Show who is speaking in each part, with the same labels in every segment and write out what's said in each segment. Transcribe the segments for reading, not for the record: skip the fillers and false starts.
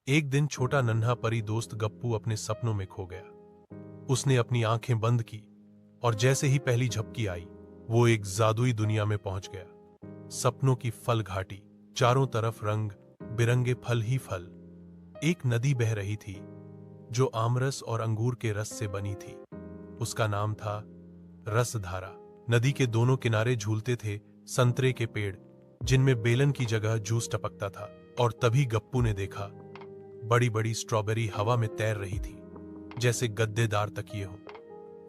Speaker 1: एक दिन छोटा नन्हा परी दोस्त गप्पू अपने सपनों में खो गया। उसने अपनी आंखें बंद की और जैसे ही पहली झपकी आई, वो एक जादुई दुनिया में पहुंच गया। सपनों की फल घाटी, चारों तरफ रंग बिरंगे फल ही फल। एक नदी बह रही थी जो आमरस और अंगूर के रस से बनी थी। उसका नाम था रसधारा। नदी के दोनों किनारे झूलते थे संतरे के पेड़, जिनमें बेलन की जगह जूस टपकता था। और तभी गप्पू ने देखा, बड़ी बड़ी स्ट्रॉबेरी हवा में तैर रही थी, जैसे गद्देदार तकिए हो।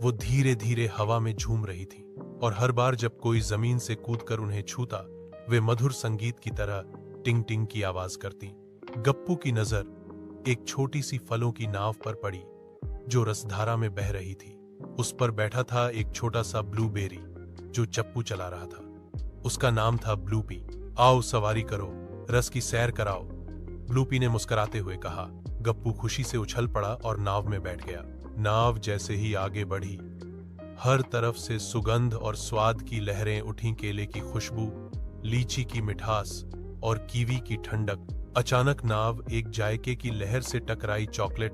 Speaker 1: वो धीरे धीरे हवा में झूम रही थी और हर बार जब कोई जमीन से कूदकर उन्हें छूता, वे मधुर संगीत की तरह टिंग टिंग की आवाज करती। गप्पू की नजर एक छोटी सी फलों की नाव पर पड़ी जो रसधारा में बह रही थी। उस पर बैठा था एक छोटा सा ब्लूबेरी जो चप्पू चला रहा था। उसका नाम था ब्लूपी। आओ सवारी करो, रस की सैर कराओ, ब्लूपी ने मुस्कुराते हुए कहा। गप्पू खुशी से उछल पड़ा और नाव में बैठ गया। नाव जैसे ही आगे बढ़ी, हर तरफ से सुगंध और स्वाद की लहरें उठी। केले की खुशबू, लीची की मिठास और कीवी की ठंडक। अचानक नाव एक जायके की लहर से टकराई। चॉकलेट,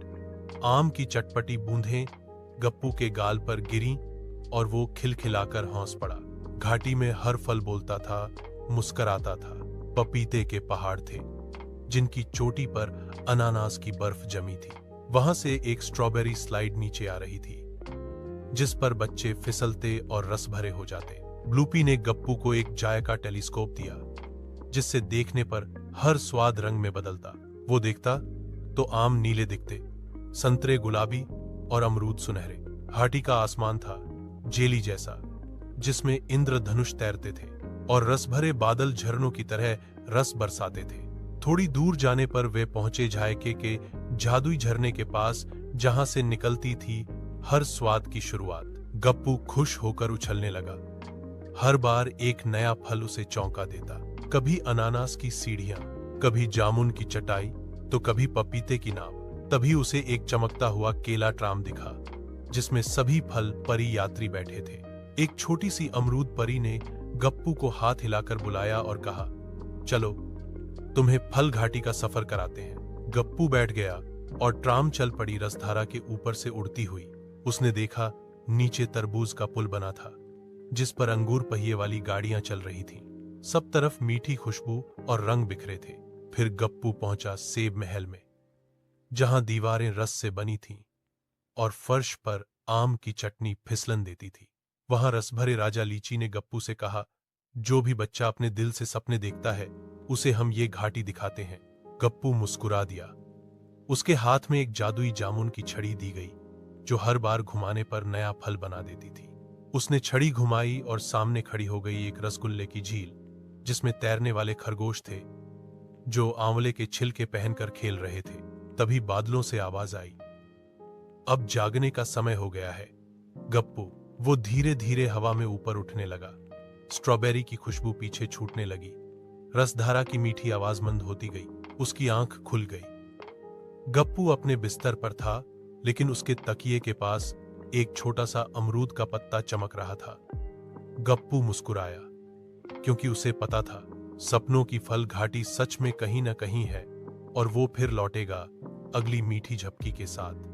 Speaker 1: आम की चटपटी बूंदें गप्पू के गाल पर गिरीं और वो खिलखिलाकर हंस पड़ा। घाटी में हर फल बोलता था, मुस्कुराता था। पपीते के पहाड़ थे जिनकी चोटी पर अनानास की बर्फ जमी थी। वहां से एक स्ट्रॉबेरी स्लाइड नीचे आ रही थी जिस पर बच्चे फिसलते और रस भरे हो जाते। ब्लूपी ने गप्पू को एक जायका टेलीस्कोप दिया जिससे देखने पर हर स्वाद रंग में बदलता। वो देखता तो आम नीले दिखते, संतरे गुलाबी और अमरूद सुनहरे। घाटी का आसमान था जेली जैसा जिसमें इंद्रधनुष तैरते थे और रस भरे बादल झरनों की तरह रस बरसाते थे। थोड़ी दूर जाने पर वे पहुंचे जायके के जादुई झरने के पास, जहां से निकलती थी हर स्वाद की शुरुआत। गप्पू खुश होकर उछलने लगा। हर बार एक नया फल उसे चौंका देता। कभी अनानास की सीढ़ियां, कभी जामुन की चटाई, तो कभी पपीते की नाव। तभी उसे एक चमकता हुआ केला ट्राम दिखा जिसमें सभी फल परी यात्री बैठे थे। एक छोटी सी अमरूद परी ने गप्पू को हाथ हिलाकर बुलाया और कहा, चलो तुम्हें फल घाटी का सफर कराते हैं। गप्पू बैठ गया और ट्राम चल पड़ी रसधारा के ऊपर से उड़ती हुई। उसने देखा नीचे तरबूज का पुल बना था जिस पर अंगूर पहिए वाली गाड़ियां चल रही थीं। सब तरफ मीठी खुशबू और रंग बिखरे थे। फिर गप्पू पहुंचा सेब महल में, जहां दीवारें रस से बनी थीं और फर्श पर आम की चटनी फिसलन देती थी। वहां रसभरे राजा लीची ने गप्पू से कहा, जो भी बच्चा अपने दिल से सपने देखता है उसे हम ये घाटी दिखाते हैं। गप्पू मुस्कुरा दिया। उसके हाथ में एक जादुई जामुन की छड़ी दी गई जो हर बार घुमाने पर नया फल बना देती थी। उसने छड़ी घुमाई और सामने खड़ी हो गई एक रसगुल्ले की झील जिसमें तैरने वाले खरगोश थे जो आंवले के छिलके पहनकर खेल रहे थे। तभी बादलों से आवाज आई, अब जागने का समय हो गया है। गप्पू, वो धीरे धीरे हवा में ऊपर उठने लगा। स्ट्रॉबेरी की खुशबू पीछे छूटने लगी। रसधारा की मीठी आवाज मंद होती गई। उसकी आंख खुल गई। गप्पू अपने बिस्तर पर था, लेकिन उसके तकिए के पास एक छोटा सा अमरूद का पत्ता चमक रहा था। गप्पू मुस्कुराया क्योंकि उसे पता था सपनों की फल घाटी सच में कहीं न कहीं है और वो फिर लौटेगा अगली मीठी झपकी के साथ।